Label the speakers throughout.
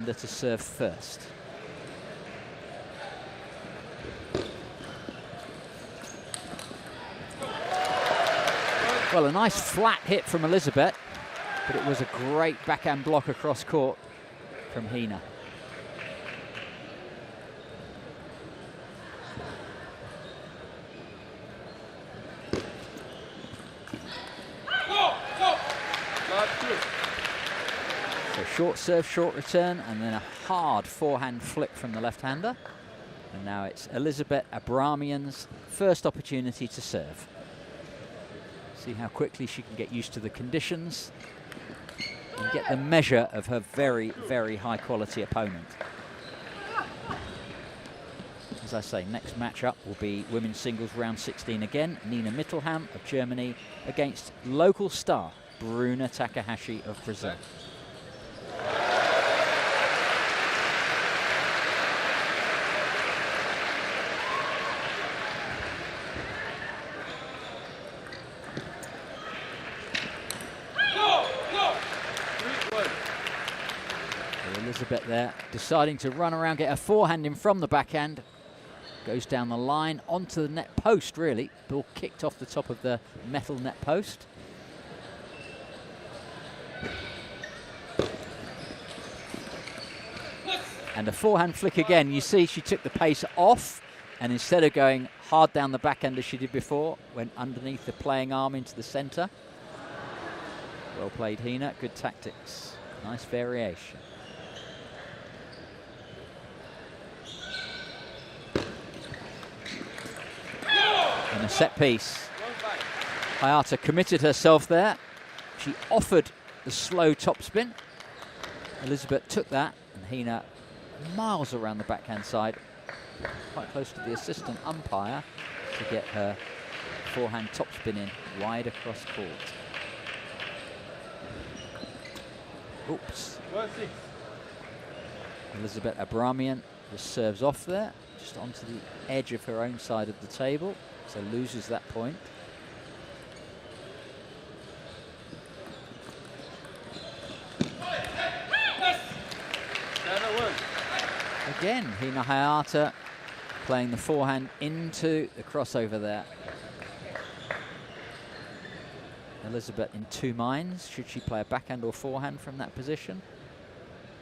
Speaker 1: to serve first. Well, a nice flat hit from Elizabet, but it was a great backhand block across court from Hina. So short serve, short return, and then a hard forehand flick from the left-hander. And now it's Elizabet Abraamian's first opportunity to serve. See how quickly she can get used to the conditions and get the measure of her very, very high-quality opponent. As I say, next matchup will be women's singles round 16 again. Nina Mittelham of Germany against local star Bruna Takahashi of Brazil. Elizabet there, deciding to run around, get her forehand in from the backhand. Goes down the line, onto the net post, really. Ball kicked off the top of the metal net post. And a forehand flick again. You see she took the pace off, and instead of going hard down the backhand as she did before, went underneath the playing arm into the centre. Well played, Hina. Good tactics. Nice variation. And a set piece. Hayata committed herself there. She offered the slow topspin. Elizabet took that, and Hina miles around the backhand side, quite close to the assistant umpire, to get her forehand topspin in wide across court. Oops. Elizabet Abraamian just serves off there, just onto the edge of her own side of the table, so loses that point. Again, Hina Hayata playing the forehand into the crossover there. Elizabet in two minds. Should she play a backhand or forehand from that position?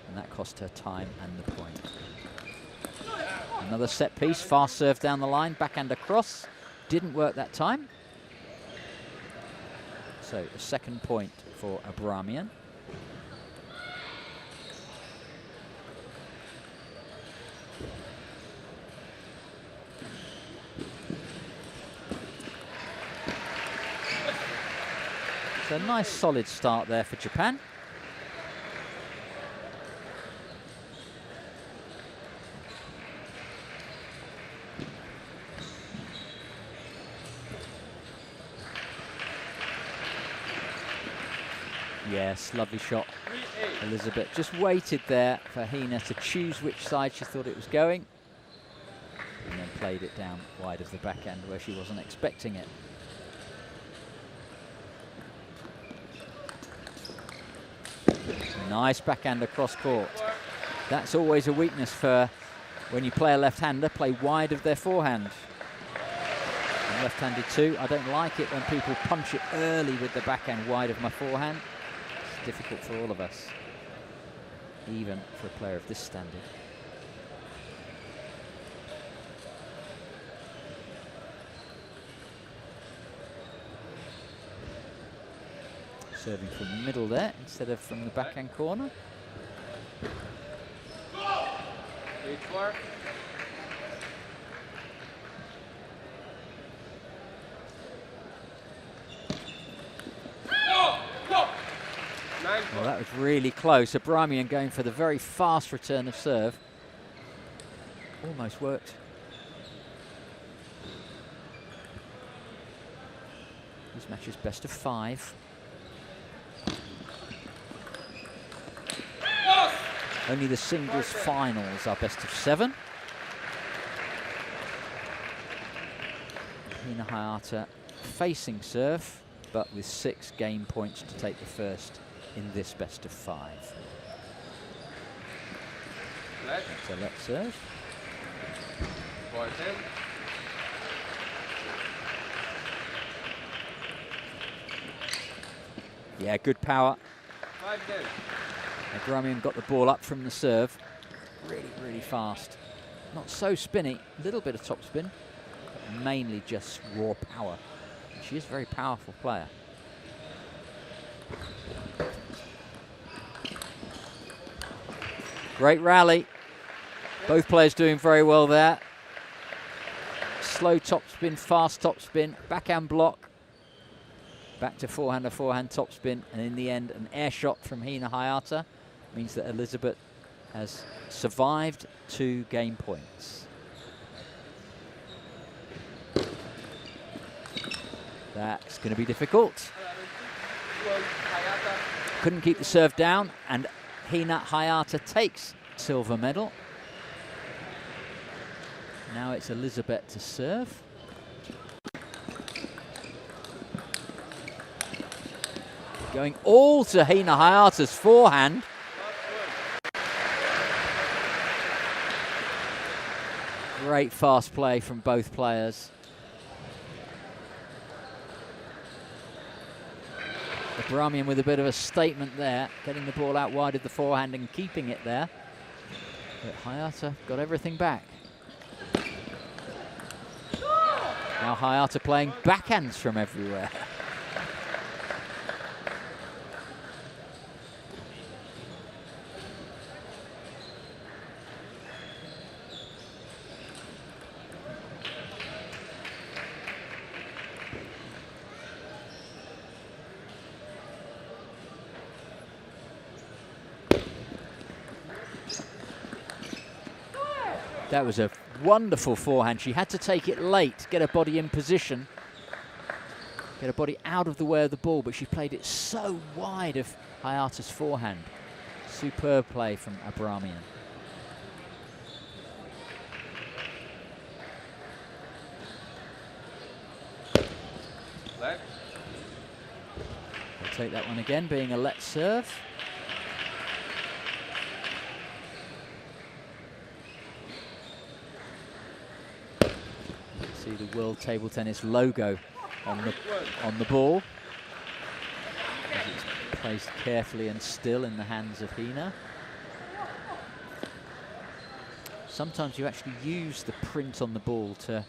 Speaker 1: And that cost her time and the point. Another set piece, fast serve down the line, backhand across. Didn't work that time. So a second point for Abraamian. So a nice solid start there for Japan. Yes, lovely shot. Elizabet just waited there for Hina to choose which side she thought it was going, and then played it down wide of the backhand where she wasn't expecting it. Nice backhand across court. That's always a weakness for when you play a left-hander, play wide of their forehand. And left-handed too, I don't like it when people punch it early with the backhand wide of my forehand. It's difficult for all of us, even for a player of this standard. Serving from the middle there instead of from the backhand corner. Well, that was really close. Abraamian going for the very fast return of serve. Almost worked. This match is best of 5. Only the singles finals are best of 7. Hina Hayata facing serve, but with 6 game points to take the first in this best of 5. That's a let serve. Yeah, good power. Abraamian got the ball up from the serve. Really, really fast. Not so spinny. A little bit of topspin, but mainly just raw power. She is a very powerful player. Great rally. Both players doing very well there. Slow topspin, fast topspin, backhand block. Back to forehand, a forehand topspin, and in the end, an air shot from Hina Hayata means that Elizabet has survived 2 game points. That's going to be difficult. Couldn't keep the serve down, and Hina Hayata takes silver medal. Now it's Elizabet to serve. Going all to Hina Hayata's forehand. Great fast play from both players. Abraamian with a bit of a statement there, getting the ball out wide of the forehand and keeping it there. But Hayata got everything back. Now Hayata playing backhands from everywhere. That was a wonderful forehand. She had to take it late, get her body in position, get her body out of the way of the ball, but she played it so wide of Hayata's forehand. Superb play from Abraamian. We'll take that one again, being a let serve. See the World Table Tennis logo on the ball. It's placed carefully and still in the hands of Hina. Sometimes you actually use the print on the ball to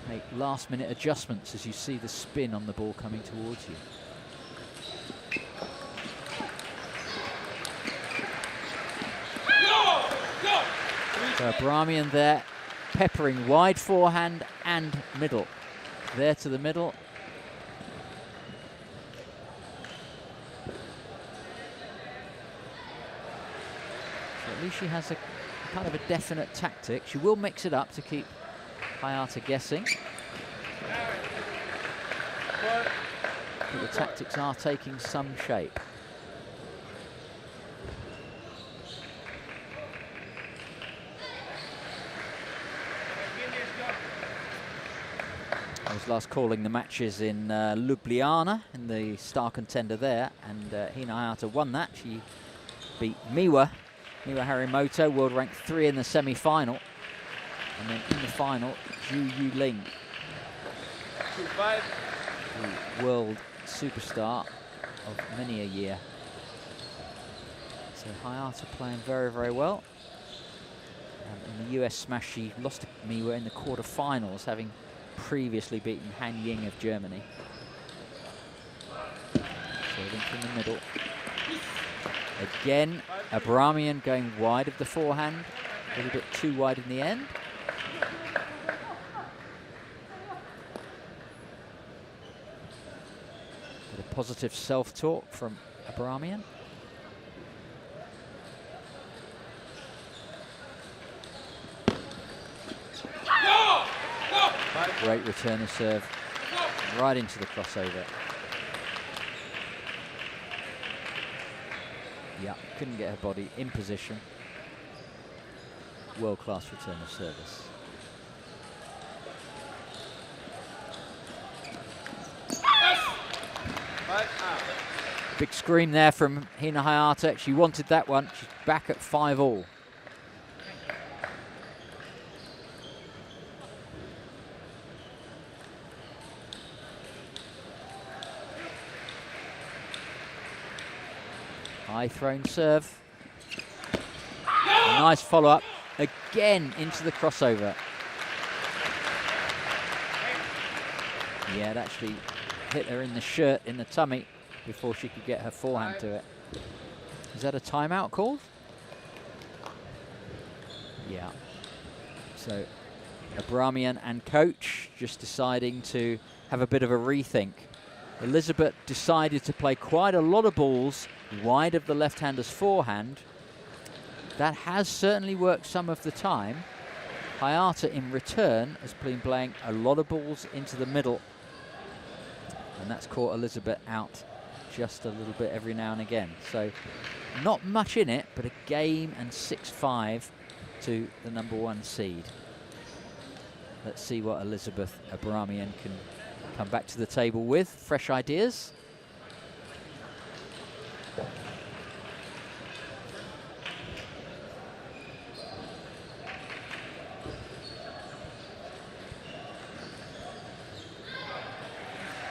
Speaker 1: make last-minute adjustments as you see the spin on the ball coming towards you. So Abraamian there, peppering wide forehand and middle. There to the middle. So at least she has a kind of a definite tactic. She will mix it up to keep Hayata guessing. But the tactics are taking some shape. I was last calling the matches in Ljubljana, in the star contender there, and Hina Hayata won that. She beat Miwa Harimoto, world rank 3 in the semi-final, and then in the final, Zhu Yuling, the world superstar of many a year. So Hayata playing very, very well. In the US smash, she lost to Miwa in the quarter-finals, having previously beaten Han Ying of Germany. Serving from the middle. Again, Abraamian going wide of the forehand, a little bit too wide in the end. But a positive self-talk from Abraamian. Great return of serve, right into the crossover. Yeah, couldn't get her body in position. World-class return of service. Big scream there from Hina Hayata. She wanted that one. She's back at 5-all. High thrown serve. A nice follow-up. Again into the crossover. Yeah, it actually hit her in the shirt, in the tummy, before she could get her forehand to it. Is that a timeout called? Yeah. So Abraamian and coach just deciding to have a bit of a rethink. Elizabet decided to play quite a lot of balls wide of the left-hander's forehand. That has certainly worked some of the time. Hayata in return has been playing a lot of balls into the middle, and that's caught Elizabet out just a little bit every now and again. So not much in it, but a game and 6-5 to the #1 seed. Let's see what Elizabeth Abraamian can come back to the table with. Fresh ideas.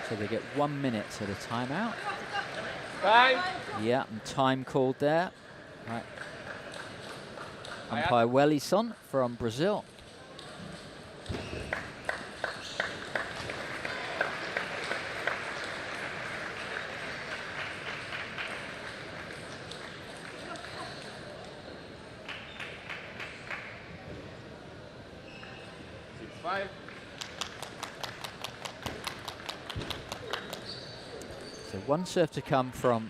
Speaker 1: So they get 1 minute at a timeout.
Speaker 2: Time.
Speaker 1: Yeah, and time called there. Right. Umpire Wellison from Brazil. So one serve to come from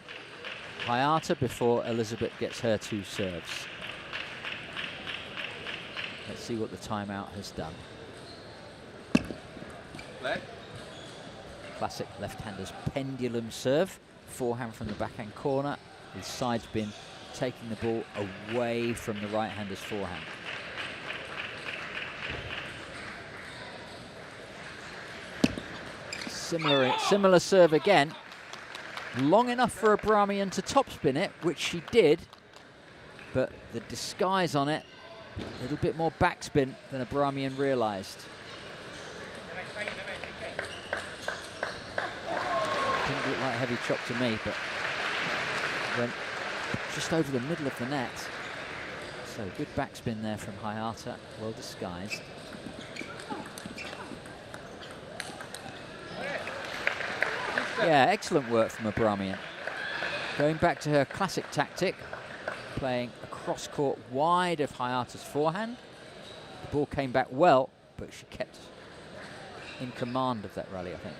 Speaker 1: Hayata before Elizabet gets her 2 serves. Let's see what the timeout has done.
Speaker 2: Left.
Speaker 1: Classic left-hander's pendulum serve. Forehand from the backhand corner. His side spin taking the ball away from the right-hander's forehand. Similar serve again. Long enough for Abraamian to topspin it, which she did, but the disguise on it, a little bit more backspin than Abraamian realised. Didn't look like a heavy chop to me, but went just over the middle of the net. So good backspin there from Hayata, well disguised. Yeah, excellent work from Abraamian. Going back to her classic tactic, playing across court wide of Hayata's forehand. The ball came back well, but she kept in command of that rally, I think.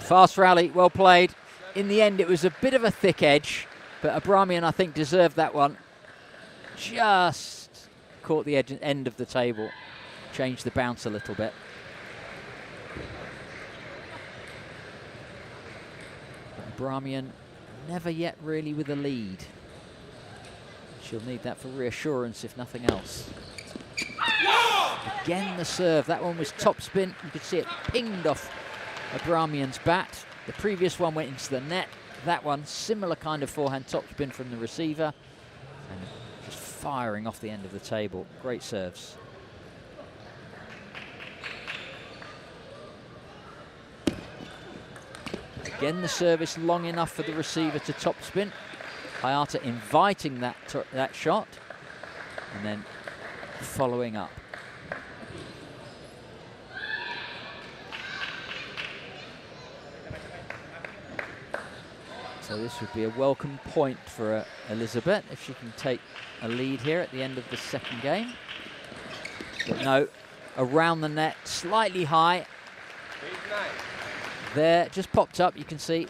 Speaker 1: Fast rally, well played. In the end, it was a bit of a thick edge, but Abraamian, I think, deserved that one. Just caught the end of the table, changed the bounce a little bit. Abraamian never yet really with a lead. She'll need that for reassurance, if nothing else. Again the serve, that one was topspin. You could see it pinged off Abraamian's bat. The previous one went into the net. That one, similar kind of forehand topspin from the receiver. And just firing off the end of the table. Great serves. Again, the service long enough for the receiver to topspin. Hayata inviting that shot and then following up. So this would be a welcome point for Elizabet if she can take a lead here at the end of the second game. But no, around the net, slightly high. There, just popped up, you can see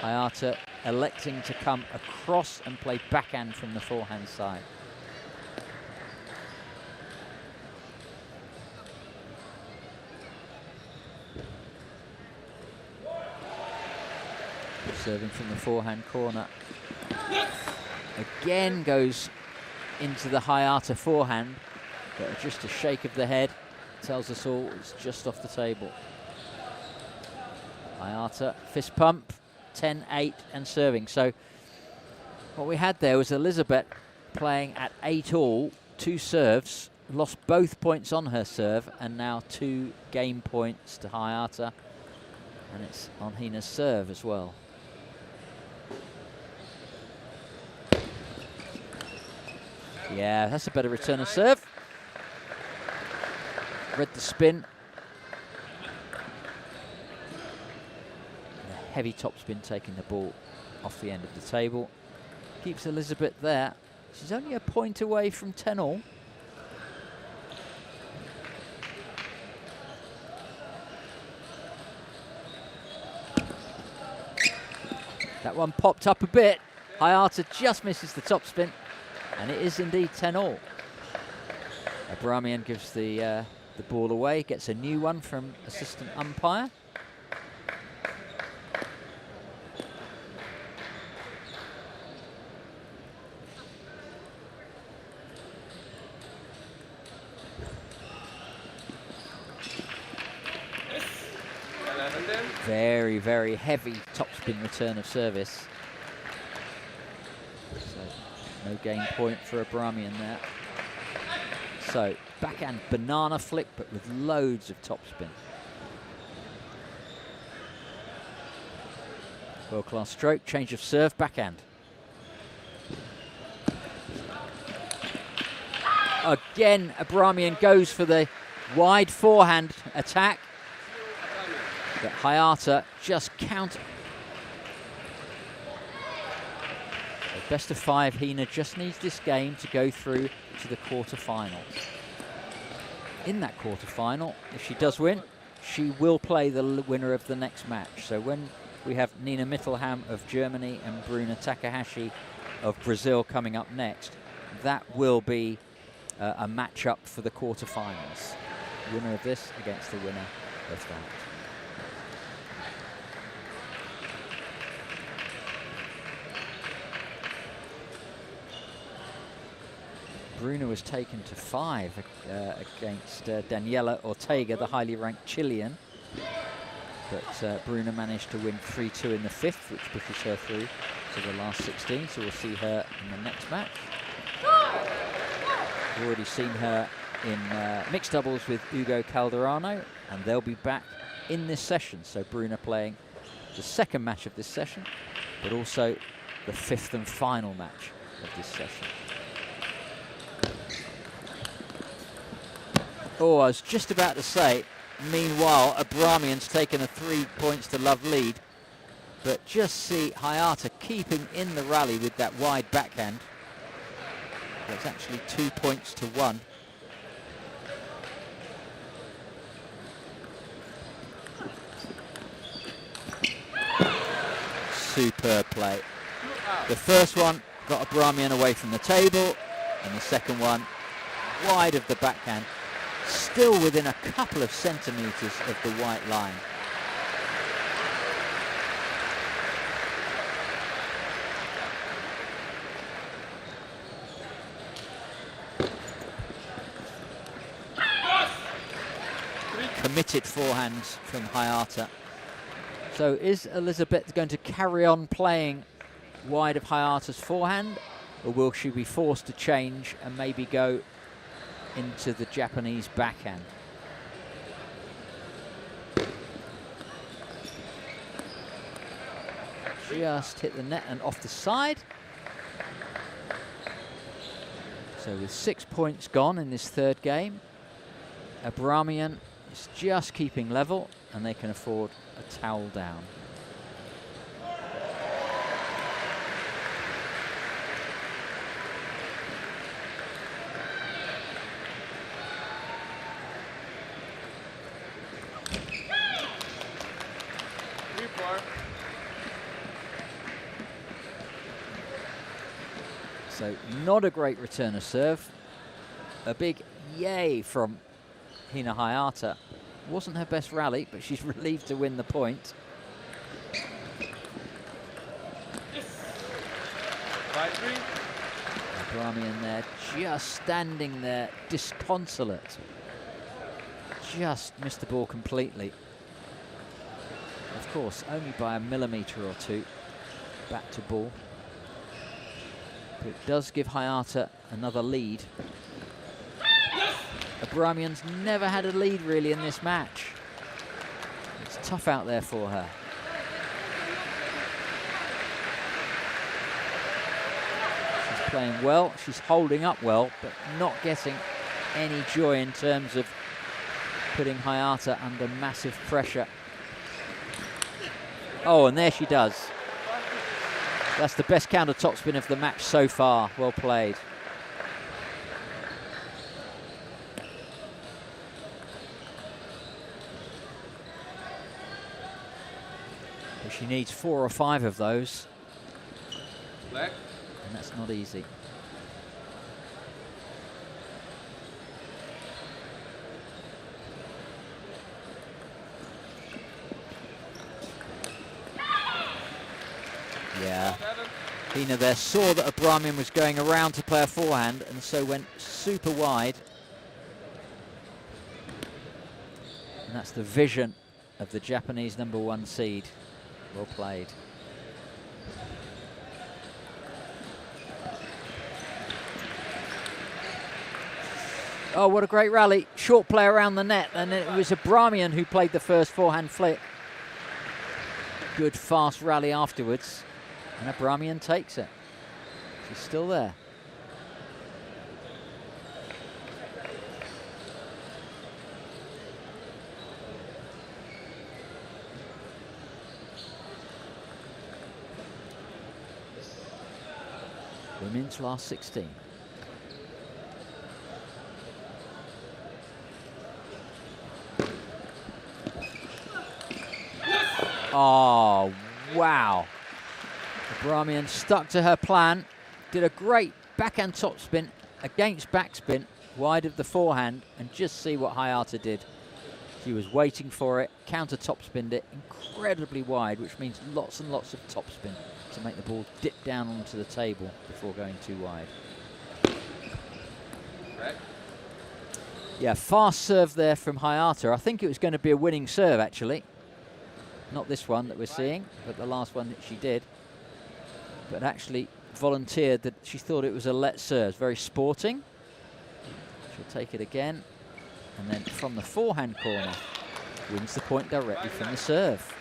Speaker 1: Hayata electing to come across and play backhand from the forehand side. Serving from the forehand corner. Again goes into the Hayata forehand, but just a shake of the head tells us all it's just off the table. Hayata, fist pump, 10-8 and serving. So what we had there was Elizabet playing at 8-all, 2 serves, lost both points on her serve, and now 2 game points to Hayata, and it's on Hina's serve as well. Yeah, that's a better return of serve. Read the spin. And a heavy topspin taking the ball off the end of the table. Keeps Elizabet there. She's only a point away from 10-all. That one popped up a bit. Hayata just misses the topspin, and it is indeed 10-all. Abraamian gives the ball away, gets a new one from assistant umpire. Very, very heavy topspin return of service. So no game point for Abraamian there. So backhand banana flick, but with loads of topspin. World-class stroke, change of serve, backhand. Again, Abraamian goes for the wide forehand attack. But Hayata just counter. Best of 5, Hina just needs this game to go through to the quarterfinals. In that quarterfinal, if she does win, she will play the winner of the next match. So when we have Nina Mittelham of Germany and Bruna Takahashi of Brazil coming up next, that will be a matchup for the quarterfinals. Winner of this against the winner of that. Bruna was taken to 5 against Daniela Ortega, the highly ranked Chilean. But Bruna managed to win 3-2 in the 5th, which pushes her through to the last 16. So we'll see her in the next match. We've already seen her in mixed doubles with Hugo Calderano, and they'll be back in this session. So Bruna playing the 2nd match of this session, but also the 5th and final match of this session. Oh, I was just about to say, meanwhile, Abraamian's taken a 3 points to love lead. But just see Hayata keeping in the rally with that wide backhand. It's actually 2 points to 1. Superb play. The first one got Abraamian away from the table, and the second one wide of the backhand. Still within a couple of centimetres of the white line. Committed forehands from Hayata. So is Elizabet going to carry on playing wide of Hayata's forehand, or will she be forced to change and maybe go into the Japanese backhand? Just hit the net and off the side. So with 6 points gone in this 3rd game, Abraamian is just keeping level, and they can afford a towel down. So not a great return of serve. A big yay from Hina Hayata. Wasn't her best rally, but she's relieved to win the point. Abraamian there, just standing there, disconsolate. Just missed the ball completely. Of course, only by a millimetre or 2, back to ball. But it does give Hayata another lead. Abraamian's never had a lead really in this match. It's tough out there for her. She's playing well, she's holding up well, but not getting any joy in terms of putting Hayata under massive pressure. Oh, and there she does. That's the best counter topspin of the match so far. Well played. But she needs 4 or 5 of those. And that's not easy. Yeah, Hina there saw that Abraamian was going around to play a forehand and so went super wide. And that's the vision of the Japanese #1 seed. Well played. Oh, what a great rally. Short play around the net, and it was Abraamian who played the first forehand flick. Good fast rally afterwards. And Abraamian takes it. She's still there. Women's last 16. Oh, wow. Abraamian stuck to her plan, did a great backhand topspin against backspin, wide of the forehand, and just see what Hayata did. She was waiting for it, counter topspinned it incredibly wide, which means lots and lots of topspin to make the ball dip down onto the table before going too wide. Right. Yeah, fast serve there from Hayata. I think it was going to be a winning serve, actually. Not this one that we're seeing, but the last one that she did. But actually volunteered that she thought it was a let serve. Very sporting. She'll take it again. And then from the forehand corner, wins the point directly from the serve.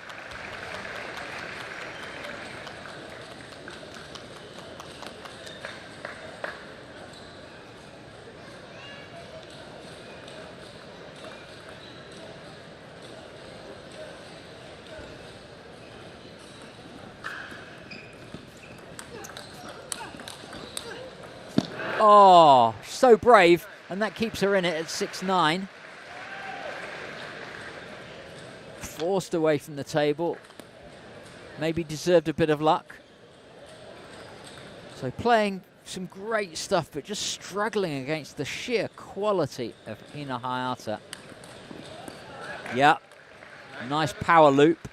Speaker 1: Oh, so brave, and that keeps her in it at 6-9. Forced away from the table. Maybe deserved a bit of luck. So playing some great stuff, but just struggling against the sheer quality of Hina Hayata. Yeah, nice power loop.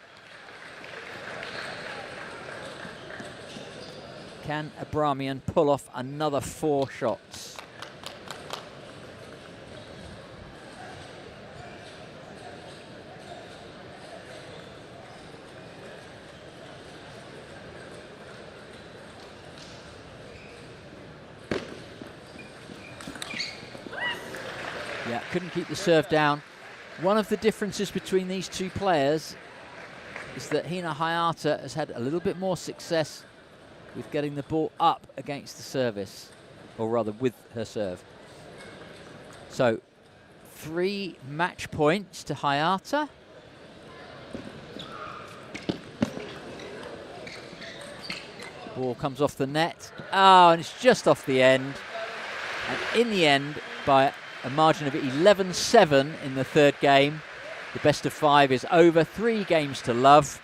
Speaker 1: Can Abraamian pull off another 4 shots? Yeah, couldn't keep the serve down. One of the differences between these two players is that Hina Hayata has had a little bit more success with getting the ball up against the service, or rather with her serve. So 3 match points to Hayata. Ball comes off the net. Oh, and it's just off the end. And in the end, by a margin of 11-7 in the 3rd game, the best of 5 is over. 3 games to love.